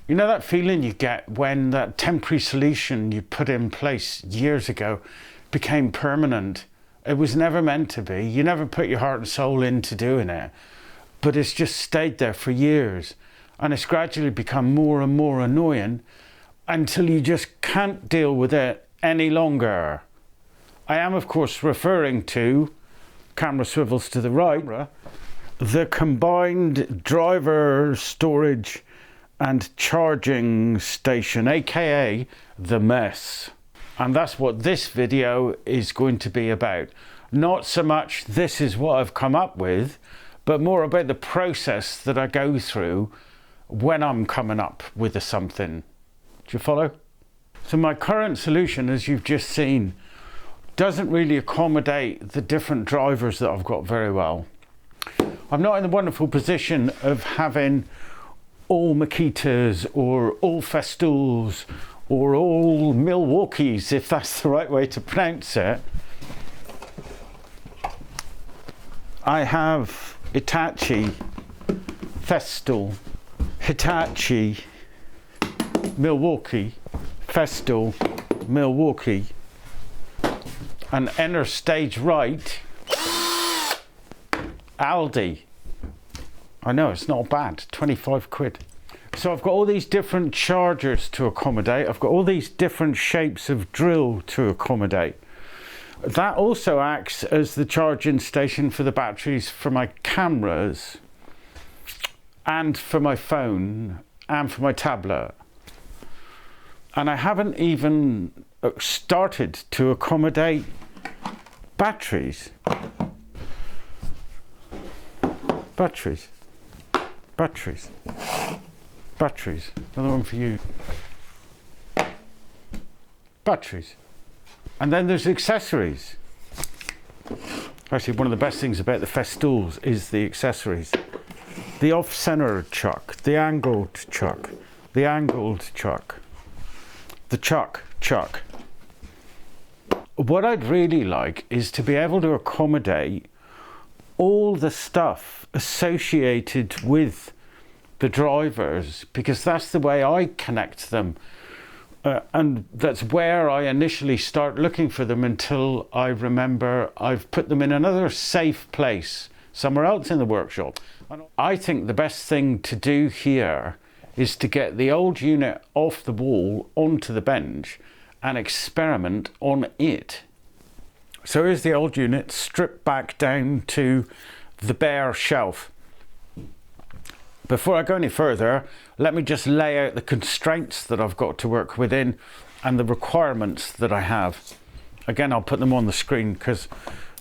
You know that feeling you get when that temporary solution you put in place years ago became permanent? It was never meant to be. You never put your heart and soul into doing it, but it's just stayed there for years, and it's gradually become more and more annoying until you just can't deal with it any longer. I am, of course, referring to, camera swivels to the right, the combined driver storage and charging station, aka the mess. And that's what this video is going to be about. Not so much this is what I've come up with, but more about the process that I go through when I'm coming up with something. Do you follow? So my current solution, as you've just seen, doesn't really accommodate the different drivers that I've got very well. I'm not in the wonderful position of having all Makitas or all Festols or all Milwaukees, if that's the right way to pronounce it. I have Hitachi, Festool, Hitachi, Milwaukee, Festool, Milwaukee, and enter stage right, Aldi. I know, it's not bad, 25 quid. So I've got all these different chargers to accommodate. I've got all these different shapes of drill to accommodate. That also acts as the charging station for the batteries for my cameras and for my phone and for my tablet. And I haven't even started to accommodate batteries. Batteries. Batteries. Batteries. Another one for you. Batteries. And then there's accessories. Actually, one of the best things about the Festools is the accessories. The off-center chuck, the angled chuck, the angled chuck, the chuck. What I'd really like is to be able to accommodate all the stuff associated with the drivers, because that's the way I connect them. And that's where I initially start looking for them until I remember I've put them in another safe place, somewhere else in the workshop. I think the best thing to do here is to get the old unit off the wall onto the bench and experiment on it. So here's the old unit stripped back down to the bare shelf. Before I go any further, let me just lay out the constraints that I've got to work within and the requirements that I have. Again, I'll put them on the screen because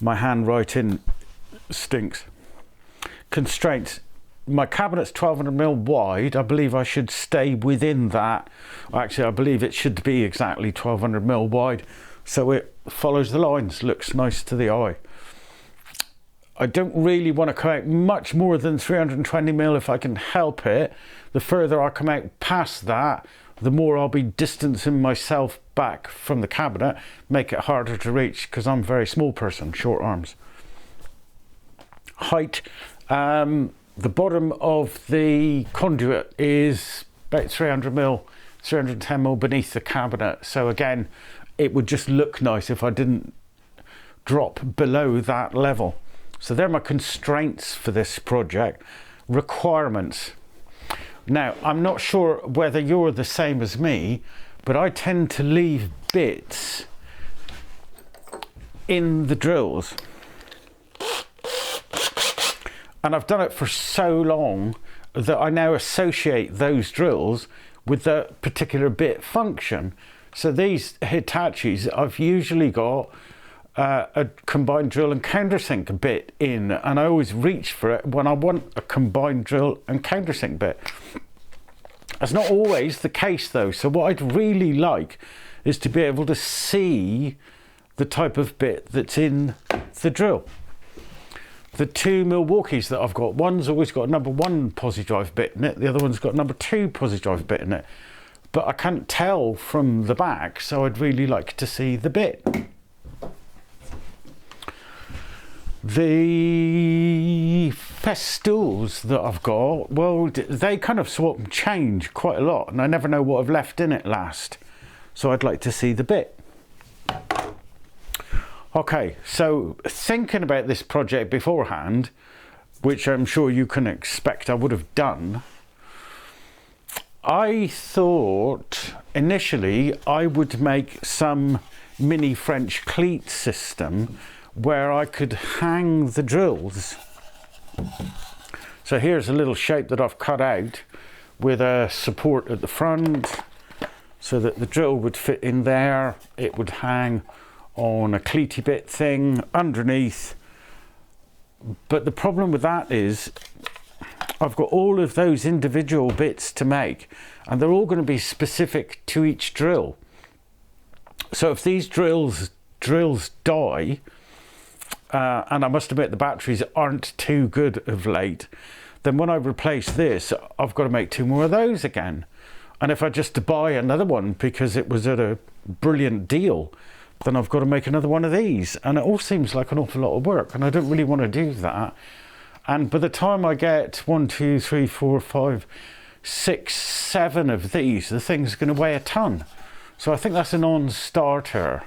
my handwriting stinks. Constraints. My cabinet's 1200mm wide. I believe I should stay within that. Actually, I believe it should be exactly 1200mm wide, so it follows the lines, looks nice to the eye. I don't really want to come out much more than 320mm if I can help it. The further I come out past that, the more I'll be distancing myself back from the cabinet, make it harder to reach because I'm a very small person, short arms. Height, the bottom of the conduit is about 300mm, 310mm beneath the cabinet. So again, it would just look nice if I didn't drop below that level. So they're my constraints for this project. Requirements. Now, I'm not sure whether you're the same as me, but I tend to leave bits in the drills. And I've done it for so long that I now associate those drills with the particular bit function. So these Hitachis, I've usually got a combined drill and countersink bit in, and I always reach for it when I want a combined drill and countersink bit. That's not always the case though, so what I'd really like is to be able to see the type of bit that's in the drill. The two Milwaukees that I've got, one's always got a number 1 posi drive bit in it, the other one's got a number 2 posi drive bit in it, but I can't tell from the back, so I'd really like to see the bit. The festoons that I've got, well, they kind of swap and change quite a lot, and I never know what I've left in it last. So I'd like to see the bit. Okay, so thinking about this project beforehand, which I'm sure you can expect I would have done, I thought initially I would make some mini French cleat system where I could hang the drills. So here's a little shape that I've cut out with a support at the front so that the drill would fit in there. It would hang on a cleaty bit thing underneath. But the problem with that is I've got all of those individual bits to make, and they're all going to be specific to each drill. So if these drills die, and I must admit the batteries aren't too good of late, then when I replace this, I've got to make 2 more of those again. And if I just buy another one because it was at a brilliant deal, then I've got to make another one of these. And it all seems like an awful lot of work, and I don't really want to do that. And by the time I get 1, 2, 3, 4, 5, 6, 7 of these, the thing's going to weigh a ton. So I think that's a non-starter.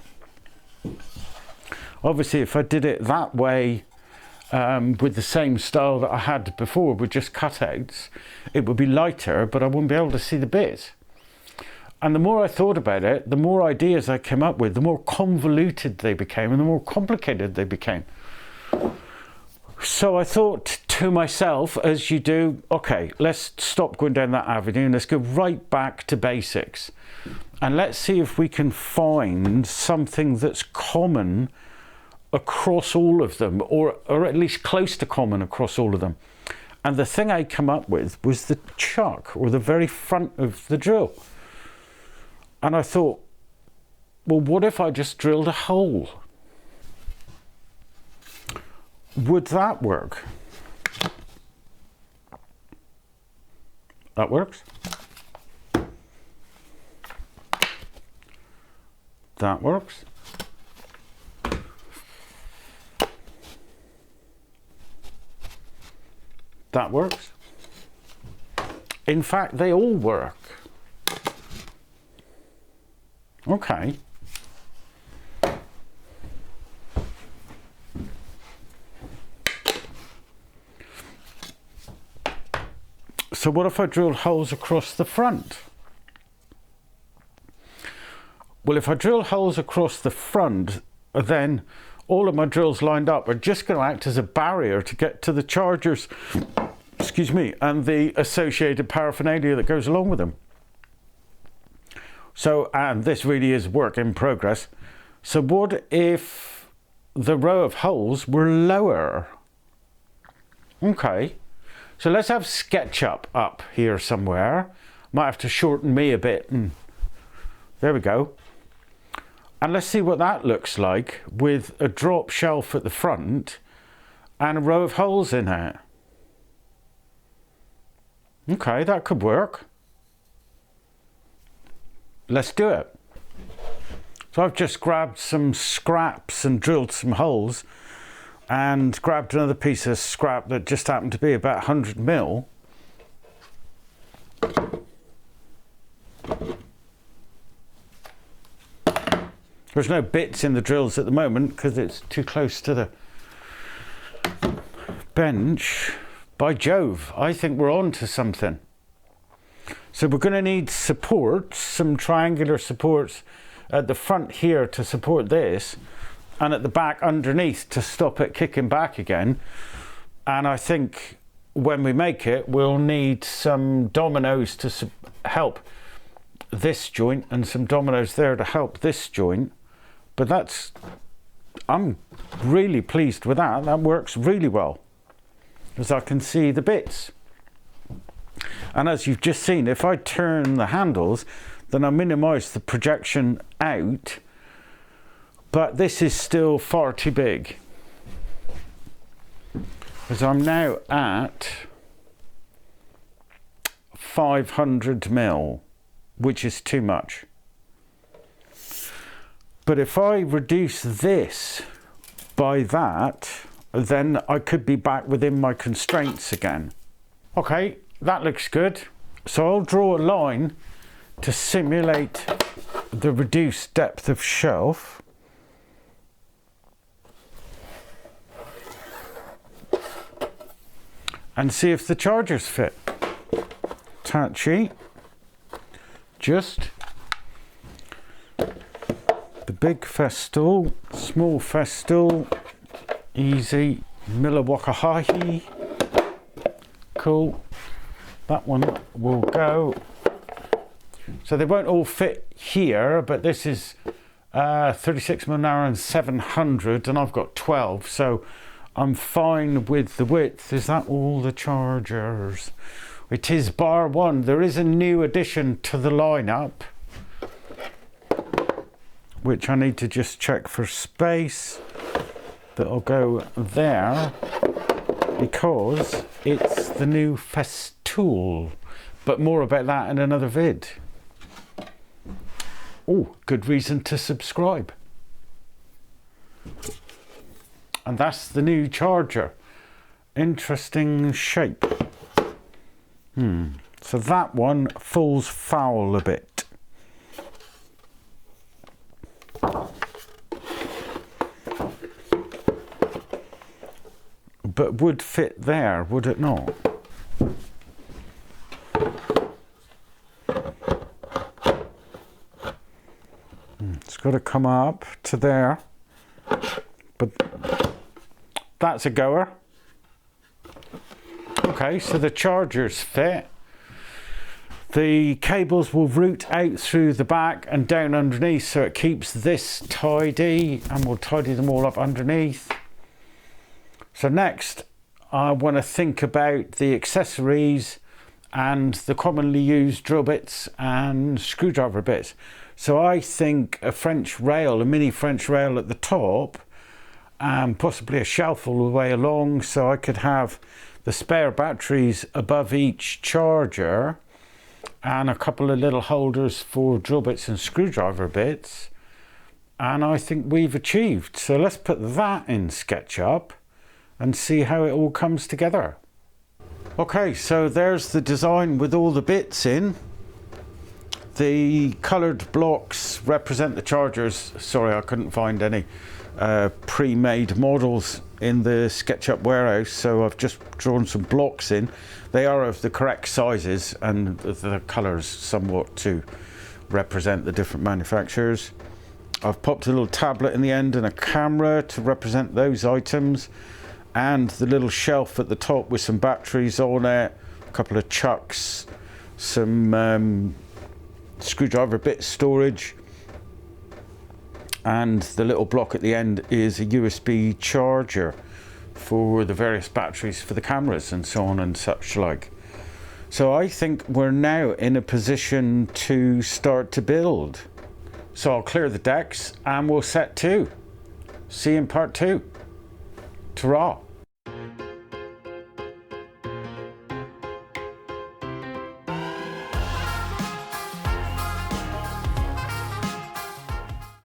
Obviously, if I did it that way, with the same style that I had before, with just cutouts, it would be lighter, but I wouldn't be able to see the bit. And the more I thought about it, the more ideas I came up with, the more convoluted they became and the more complicated they became. So I thought to myself, as you do, okay, let's stop going down that avenue and let's go right back to basics. And let's see if we can find something that's common across all of them, or at least close to common across all of them. And the thing I come up with was the chuck, or the very front of the drill. And I thought, well, what if I just drilled a hole? Would that work? That works. That works. That works. In fact, they all work. Okay. So what if I drilled holes across the front? Well, if I drill holes across the front, then all of my drills lined up are just going to act as a barrier to get to the chargers, excuse me, and the associated paraphernalia that goes along with them. So, and this really is work in progress. So what if the row of holes were lower? Okay, so let's have SketchUp up here somewhere. Might have to shorten me a bit, and there we go. And let's see what that looks like with a drop shelf at the front and a row of holes in it. Okay, that could work. Let's do it. So I've just grabbed some scraps and drilled some holes and grabbed another piece of scrap that just happened to be about 100 mil. There's no bits in the drills at the moment because it's too close to the bench. By Jove, I think we're on to something. So we're going to need supports, some triangular supports at the front here to support this, and at the back underneath to stop it kicking back again. And I think when we make it, we'll need some dominoes to help this joint and some dominoes there to help this joint. But that's, I'm really pleased with that. That works really well, because I can see the bits. And as you've just seen, if I turn the handles, then I minimize the projection out, but this is still far too big, because I'm now at 500 mil, which is too much. But if I reduce this by that, then I could be back within my constraints again. Okay, that looks good. So I'll draw a line to simulate the reduced depth of shelf. And see if the chargers fit. Attachy. Just the big festool, small festool, easy, Milwaukee. Cool. That one will go. So they won't all fit here, but this is 36mm narrow and 700, and I've got 12, so I'm fine with the width. Is that all the chargers? It is bar one. There is a new addition to the lineup, which I need to just check for space. That'll go there because it's the new festool. But more about that in another vid. Oh, good reason to subscribe. And that's the new charger. Interesting shape. So that one falls foul a bit. But would fit there, would it not? It's got to come up to there. But that's a goer. Okay, so the chargers fit. The cables will route out through the back and down underneath, so it keeps this tidy, and we'll tidy them all up underneath. So next, I want to think about the accessories and the commonly used drill bits and screwdriver bits. So I think a French rail, a mini French rail at the top, and possibly a shelf all the way along, so I could have the spare batteries above each charger and a couple of little holders for drill bits and screwdriver bits. And I think we've achieved. So let's put that in SketchUp and see how it all comes together. Okay, so there's the design with all the bits in. The coloured blocks represent the chargers. Sorry, I couldn't find any pre-made models in the SketchUp warehouse, so I've just drawn some blocks in. They are of the correct sizes and the colours somewhat to represent the different manufacturers. I've popped a little tablet in the end and a camera to represent those items, and the little shelf at the top with some batteries on it, a couple of chucks, some screwdriver bit storage, and the little block at the end is a USB charger for the various batteries for the cameras and so on and such like. So I think we're now in a position to start to build. So I'll clear the decks and we'll set to. See you in part 2. Ta-ra.